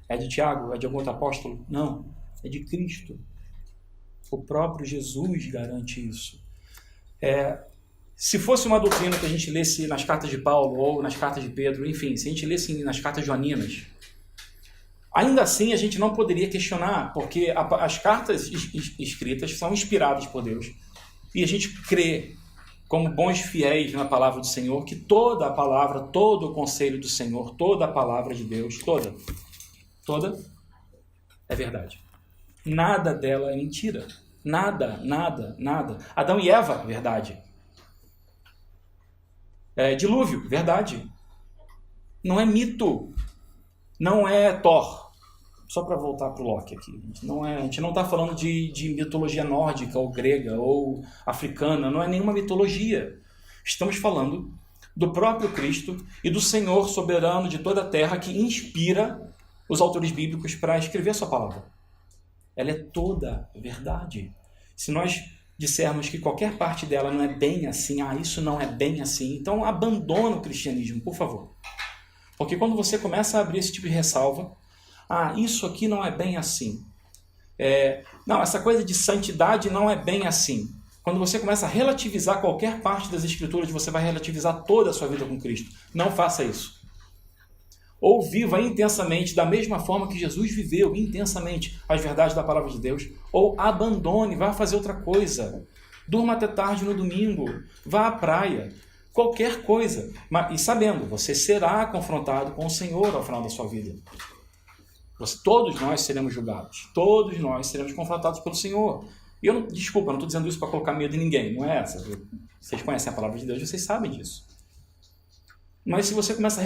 É de Tiago? É de algum outro apóstolo? Não, é de Cristo. O próprio Jesus garante isso. Se fosse uma doutrina que a gente lesse nas cartas de Paulo ou nas cartas de Pedro, enfim, se a gente lesse nas cartas joaninas, ainda assim a gente não poderia questionar, porque as cartas escritas são inspiradas por Deus. E a gente crê, como bons fiéis na palavra do Senhor, que toda a palavra, todo o conselho do Senhor, toda a palavra de Deus, toda é verdade. Nada dela é mentira. Nada. Adão e Eva, verdade. Dilúvio, verdade. Não é mito. Não é Thor. Só para voltar para o Loki aqui. A gente não está falando de mitologia nórdica ou grega ou africana. Não é nenhuma mitologia. Estamos falando do próprio Cristo e do Senhor soberano de toda a terra que inspira os autores bíblicos para escrever a sua palavra. Ela é toda verdade. Se nós dissermos que qualquer parte dela não é bem assim, isso não é bem assim, então abandona o cristianismo, por favor. Porque quando você começa a abrir esse tipo de ressalva, isso aqui não é bem assim. Não, essa coisa de santidade não é bem assim. Quando você começa a relativizar qualquer parte das Escrituras, você vai relativizar toda a sua vida com Cristo. Não faça isso. Ou viva intensamente, da mesma forma que Jesus viveu intensamente as verdades da palavra de Deus, ou abandone, vá fazer outra coisa. Durma até tarde no domingo, vá à praia, qualquer coisa. E sabendo, você será confrontado com o Senhor ao final da sua vida. Todos nós seremos julgados, todos nós seremos confrontados pelo Senhor. E eu não estou dizendo isso para colocar medo em ninguém, não é essa. Vocês conhecem a palavra de Deus, vocês sabem disso. Mas se você começa a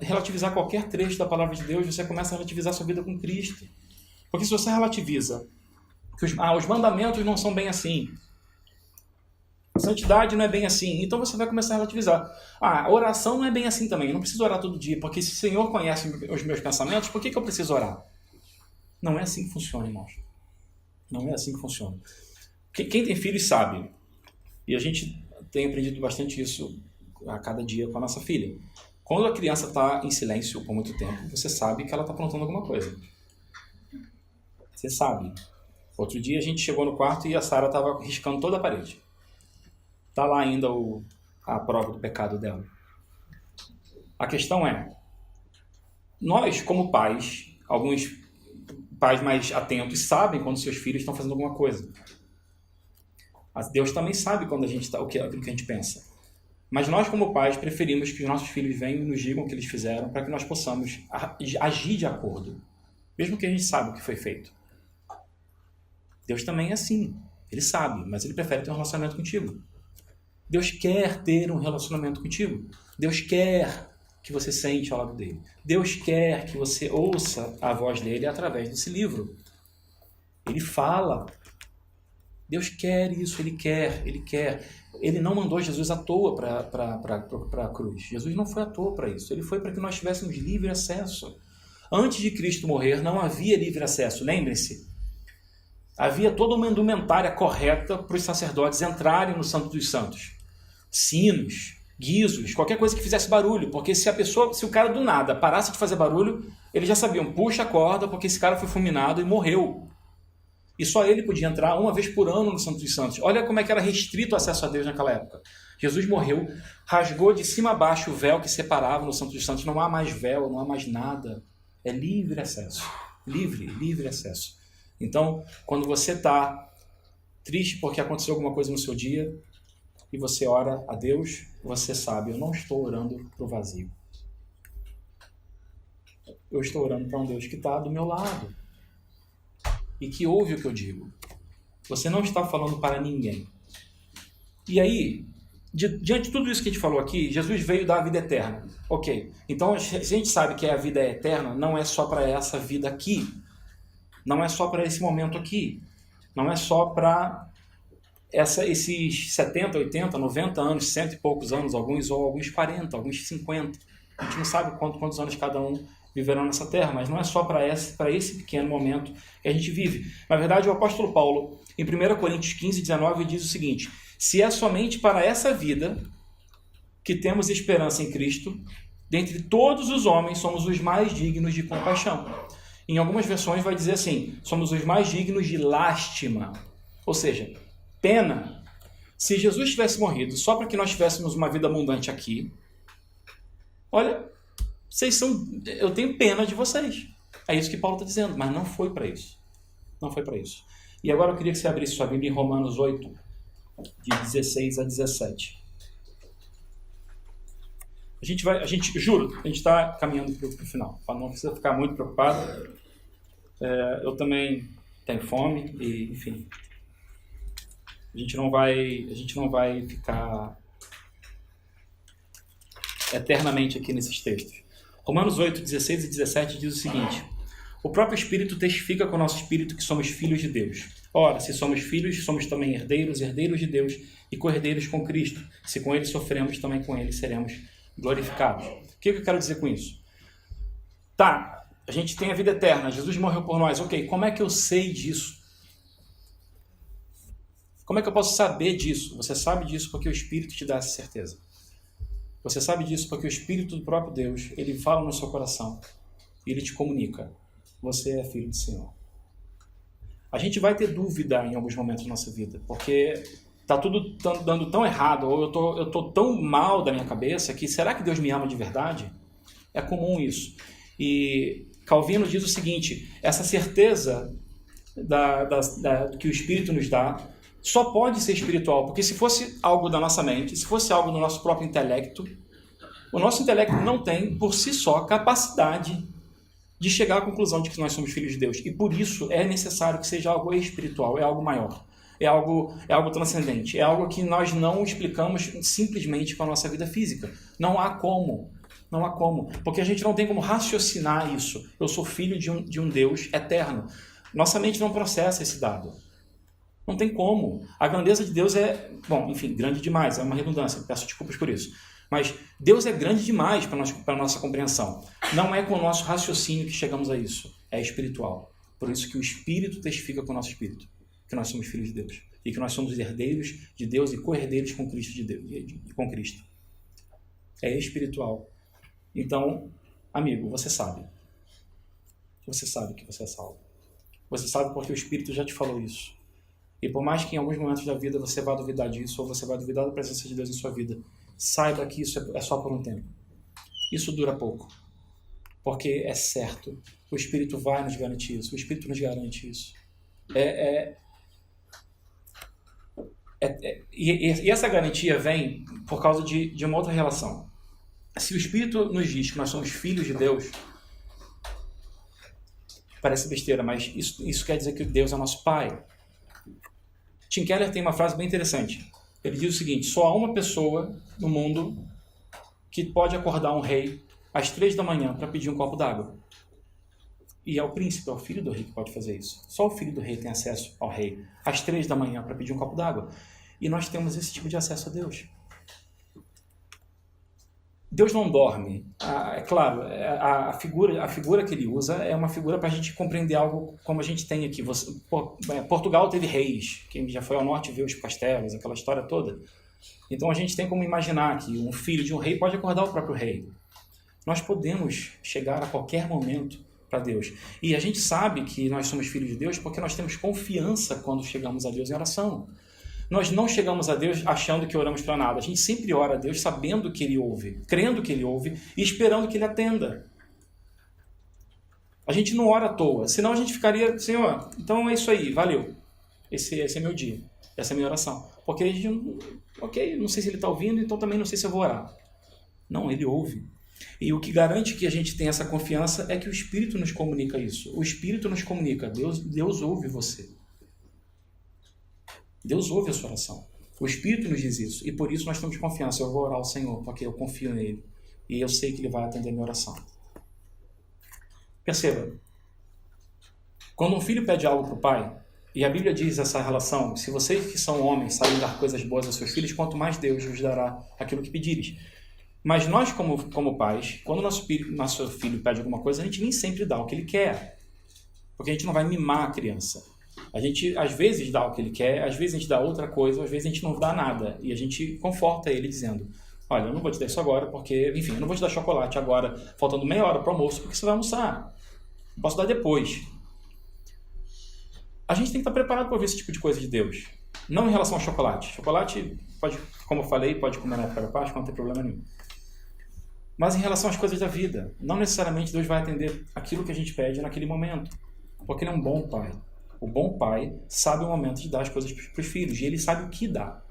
relativizar qualquer trecho da palavra de Deus, você começa a relativizar a sua vida com Cristo. Porque se você relativiza que os mandamentos não são bem assim, Santidade não é bem assim. Então você vai começar a relativizar. A oração não é bem assim também. Eu não preciso orar todo dia, porque se o Senhor conhece os meus pensamentos, por que eu preciso orar? Não é assim que funciona, irmãos. Não é assim que funciona. Quem tem filhos sabe. E a gente tem aprendido bastante isso a cada dia com a nossa filha. Quando a criança está em silêncio por muito tempo, você sabe que ela está aprontando alguma coisa. Você sabe. Outro dia a gente chegou no quarto e a Sara estava riscando toda a parede. Está lá ainda a prova do pecado dela. A questão é, nós como pais, alguns pais mais atentos sabem quando seus filhos estão fazendo alguma coisa. Deus também sabe quando a gente está, aquilo que a gente pensa. Mas nós como pais preferimos que os nossos filhos venham e nos digam o que eles fizeram para que nós possamos agir de acordo. Mesmo que a gente saiba o que foi feito. Deus também é assim. Ele sabe, mas ele prefere ter um relacionamento contigo. Deus quer ter um relacionamento contigo. Deus quer que você sente ao lado dele. Deus quer que você ouça a voz dele através desse livro. Ele fala. Deus quer isso, ele quer, ele quer. Ele não mandou Jesus à toa para a cruz. Jesus não foi à toa para isso. Ele foi para que nós tivéssemos livre acesso. Antes de Cristo morrer, não havia livre acesso. Lembre-se. Havia toda uma indumentária correta para os sacerdotes entrarem no Santo dos Santos. Sinos, guizos, qualquer coisa que fizesse barulho. Porque se o cara do nada parasse de fazer barulho, eles já sabiam, puxa a corda, porque esse cara foi fulminado e morreu. E só ele podia entrar uma vez por ano no Santo dos Santos. Olha como é que era restrito o acesso a Deus naquela época. Jesus morreu, rasgou de cima a baixo o véu que separava no Santo dos Santos. Não há mais véu, não há mais nada. É livre acesso. Livre acesso. Então, quando você está triste porque aconteceu alguma coisa no seu dia e você ora a Deus, você sabe, eu não estou orando para o vazio. Eu estou orando para um Deus que está do meu lado e que ouve o que eu digo. Você não está falando para ninguém. E aí, diante de tudo isso que a gente falou aqui, Jesus veio dar a vida eterna. Ok, então se a gente sabe que a vida é eterna, não é só para essa vida aqui. Não é só para esse momento aqui. Não é só para esses 70, 80, 90 anos, 100 e poucos anos, alguns 40, alguns 50. A gente não sabe quantos anos cada um viverão nessa terra, mas não é só para esse pequeno momento que a gente vive. Na verdade, o apóstolo Paulo, em 1 Coríntios 15, 19, diz o seguinte: se é somente para essa vida que temos esperança em Cristo, dentre todos os homens somos os mais dignos de compaixão. Em algumas versões vai dizer assim, somos os mais dignos de lástima, ou seja, pena. Se Jesus tivesse morrido só para que nós tivéssemos uma vida abundante aqui, olha, eu tenho pena de vocês. É isso que Paulo está dizendo, mas não foi para isso. Não foi para isso. E agora eu queria que você abrisse sua Bíblia em Romanos 8, de 16 a 17. Juro, a gente está caminhando para o final. Não precisa ficar muito preocupado. Eu também tenho fome e, enfim, a gente não vai ficar eternamente aqui nesses textos. Romanos 8, 16 e 17 diz o seguinte: o próprio Espírito testifica com o nosso Espírito que somos filhos de Deus. Ora, se somos filhos, somos também herdeiros de Deus e co-herdeiros com Cristo. Se com Ele sofremos, também com Ele seremos glorificados. O que eu quero dizer com isso? Tá, a gente tem a vida eterna, Jesus morreu por nós. Ok, como é que eu sei disso? Como é que eu posso saber disso? Você sabe disso porque o Espírito te dá essa certeza. Você sabe disso porque o Espírito do próprio Deus, ele fala no seu coração e ele te comunica. Você é filho do Senhor. A gente vai ter dúvida em alguns momentos da nossa vida, porque está tudo dando tão errado, ou eu tô tão mal da minha cabeça que será que Deus me ama de verdade? É comum isso. E Calvino diz o seguinte: essa certeza que o Espírito nos dá só pode ser espiritual, porque se fosse algo da nossa mente, se fosse algo do nosso próprio intelecto, o nosso intelecto não tem, por si só, capacidade de chegar à conclusão de que nós somos filhos de Deus. E por isso é necessário que seja algo espiritual, é algo maior, é algo transcendente, é algo que nós não explicamos simplesmente com a nossa vida física. Não há como, porque a gente não tem como raciocinar isso. Eu sou filho de um Deus eterno. Nossa mente não processa esse dado. Não tem como. A grandeza de Deus é, bom, enfim, grande demais, é uma redundância, peço desculpas por isso. Mas Deus é grande demais para a nossa compreensão. Não é com o nosso raciocínio que chegamos a isso, é espiritual. Por isso que o Espírito testifica com o nosso Espírito, que nós somos filhos de Deus, e que nós somos herdeiros de Deus e co-herdeiros com Cristo de Deus, com Cristo. É espiritual. Então, amigo, você sabe. Você sabe que você é salvo. Você sabe porque o Espírito já te falou isso. E por mais que em alguns momentos da vida você vá duvidar disso, ou você vai duvidar da presença de Deus em sua vida, saiba que isso é só por um tempo. Isso dura pouco. Porque é certo. O Espírito vai nos garantir isso. O Espírito nos garante isso. E essa garantia vem por causa de uma outra relação. Se o Espírito nos diz que nós somos filhos de Deus, parece besteira, mas isso quer dizer que Deus é nosso Pai. Tim Keller tem uma frase bem interessante. Ele diz o seguinte: só há uma pessoa no mundo que pode acordar um rei às 3 da manhã para pedir um copo d'água. E é o príncipe, é o filho do rei que pode fazer isso. Só o filho do rei tem acesso ao rei às 3 da manhã para pedir um copo d'água. E nós temos esse tipo de acesso a Deus. Deus não dorme. É claro, a figura que ele usa é uma figura para a gente compreender algo como a gente tem aqui. Portugal teve reis, quem já foi ao norte viu os castelos, aquela história toda. Então a gente tem como imaginar que um filho de um rei pode acordar o próprio rei. Nós podemos chegar a qualquer momento para Deus. E a gente sabe que nós somos filhos de Deus porque nós temos confiança quando chegamos a Deus em oração. Nós não chegamos a Deus achando que oramos para nada. A gente sempre ora a Deus sabendo que Ele ouve, crendo que Ele ouve e esperando que Ele atenda. A gente não ora à toa, senão a gente ficaria, Senhor, então é isso aí, valeu. Esse é meu dia, essa é a minha oração. Porque a gente, ok, não sei se Ele está ouvindo, então também não sei se eu vou orar. Não, Ele ouve. E o que garante que a gente tem essa confiança é que o Espírito nos comunica isso. O Espírito nos comunica, Deus ouve você. Deus ouve a sua oração. O Espírito nos diz isso. E por isso nós temos confiança. Eu vou orar ao Senhor, porque eu confio nele. E eu sei que Ele vai atender a minha oração. Perceba. Quando um filho pede algo para o pai, e a Bíblia diz essa relação, se vocês que são homens sabem dar coisas boas aos seus filhos, quanto mais Deus vos dará aquilo que pedires. Mas nós, como pais, quando nosso filho pede alguma coisa, a gente nem sempre dá o que ele quer. Porque a gente não vai mimar a criança. A gente, às vezes, dá o que ele quer, às vezes a gente dá outra coisa, às vezes a gente não dá nada. E a gente conforta ele dizendo, olha, eu não vou te dar isso agora, porque, enfim, eu não vou te dar chocolate agora, faltando meia hora para o almoço, porque você vai almoçar. Eu posso dar depois. A gente tem que estar preparado para ouvir esse tipo de coisa de Deus. Não em relação ao chocolate. Chocolate, pode, como eu falei, pode comer na época da Páscoa, não tem problema nenhum. Mas em relação às coisas da vida, não necessariamente Deus vai atender aquilo que a gente pede naquele momento. Porque Ele é um bom pai. O bom pai sabe o momento de dar as coisas para os filhos. E ele sabe o que dá.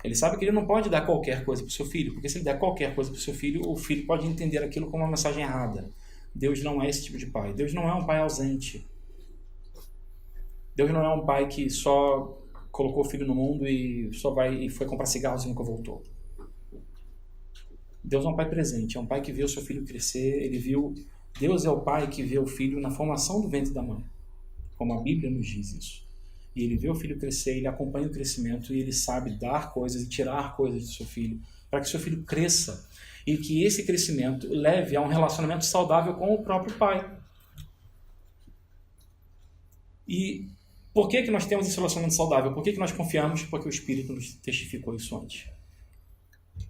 Ele sabe que ele não pode dar qualquer coisa para o seu filho. Porque se ele der qualquer coisa para o seu filho, o filho pode entender aquilo como uma mensagem errada. Deus não é esse tipo de pai. Deus não é um pai ausente. Deus não é um pai que só colocou o filho no mundo e foi comprar cigarros e nunca voltou. Deus é um pai presente. É um pai que viu o seu filho crescer. Deus é o pai que vê o filho na formação do ventre da mãe. Como a Bíblia nos diz isso. E ele vê o filho crescer, ele acompanha o crescimento e ele sabe dar coisas e tirar coisas do seu filho, para que seu filho cresça e que esse crescimento leve a um relacionamento saudável com o próprio pai. E por que nós temos esse relacionamento saudável? Por que nós confiamos? Porque o Espírito nos testificou isso antes.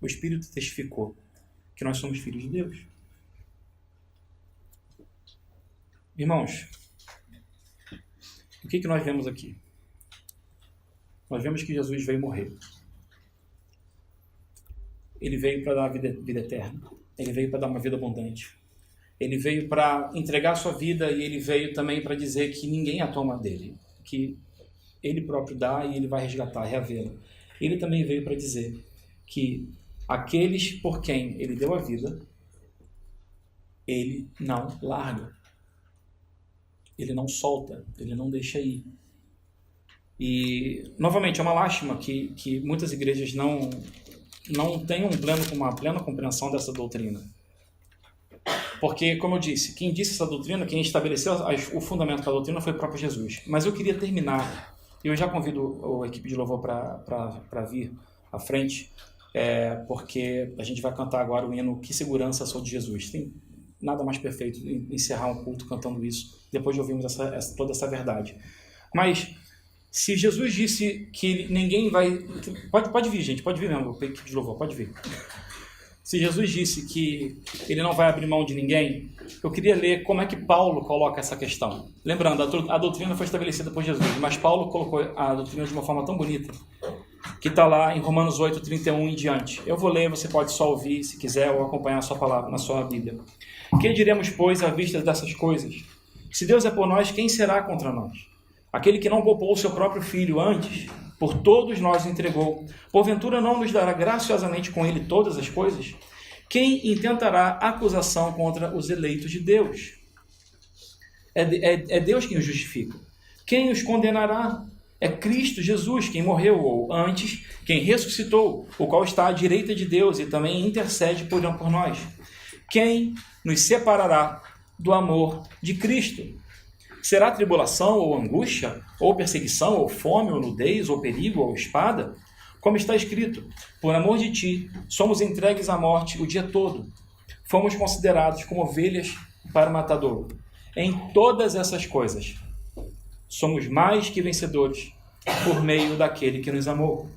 O Espírito testificou que nós somos filhos de Deus. Irmãos, o que nós vemos aqui? Nós vemos que Jesus veio morrer. Ele veio para dar vida eterna. Ele veio para dar uma vida abundante. Ele veio para entregar a sua vida e ele veio também para dizer que ninguém a toma dele. Que ele próprio dá e ele vai resgatar, reavê-la. Ele também veio para dizer que aqueles por quem ele deu a vida, ele não larga. Ele não solta, ele não deixa ir. E, novamente, é uma lástima que muitas igrejas não tenham uma plena compreensão dessa doutrina. Porque, como eu disse, quem disse essa doutrina, quem estabeleceu o fundamento da doutrina foi o próprio Jesus. Mas eu queria terminar Eu já convido a equipe de louvor para vir à frente, porque a gente vai cantar agora o hino Que Segurança Sou de Jesus. Tem nada mais perfeito encerrar um culto cantando isso, depois de ouvirmos toda essa verdade. Mas se Jesus disse que ninguém vai... Pode vir, gente, pode vir mesmo, a equipe de louvor, pode vir. Se Jesus disse que ele não vai abrir mão de ninguém, eu queria ler como é que Paulo coloca essa questão. Lembrando, a doutrina foi estabelecida por Jesus, mas Paulo colocou a doutrina de uma forma tão bonita, que está lá em Romanos 8, 31 em diante. Eu vou ler, você pode só ouvir, se quiser, ou acompanhar a sua palavra na sua Bíblia. Que diremos, pois, à vista dessas coisas? Se Deus é por nós, quem será contra nós? Aquele que não poupou o seu próprio filho antes, por todos nós o entregou, porventura não nos dará graciosamente com ele todas as coisas? Quem intentará acusação contra os eleitos de Deus? É Deus quem os justifica. Quem os condenará? É Cristo Jesus quem morreu, ou antes, quem ressuscitou, o qual está à direita de Deus e também intercede por nós. Quem nos separará do amor de Cristo? Será tribulação, ou angústia, ou perseguição, ou fome, ou nudez, ou perigo, ou espada? Como está escrito, por amor de ti, somos entregues à morte o dia todo. Fomos considerados como ovelhas para o matador. Em todas essas coisas, somos mais que vencedores por meio daquele que nos amou.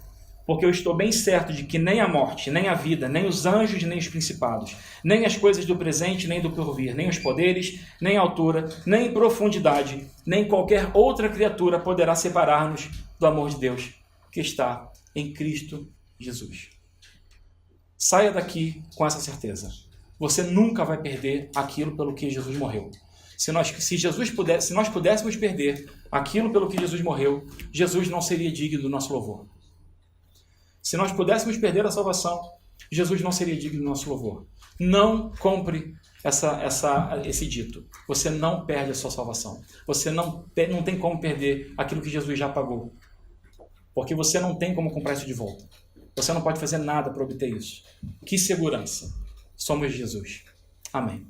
Porque eu estou bem certo de que nem a morte, nem a vida, nem os anjos, nem os principados, nem as coisas do presente, nem do porvir, nem os poderes, nem a altura, nem profundidade, nem qualquer outra criatura poderá separar-nos do amor de Deus que está em Cristo Jesus. Saia daqui com essa certeza. Você nunca vai perder aquilo pelo que Jesus morreu. Se nós pudéssemos perder aquilo pelo que Jesus morreu, Jesus não seria digno do nosso louvor. Se nós pudéssemos perder a salvação, Jesus não seria digno do nosso louvor. Não compre esse dito. Você não perde a sua salvação. Você não tem como perder aquilo que Jesus já pagou. Porque você não tem como comprar isso de volta. Você não pode fazer nada para obter isso. Que segurança! Somos Jesus. Amém.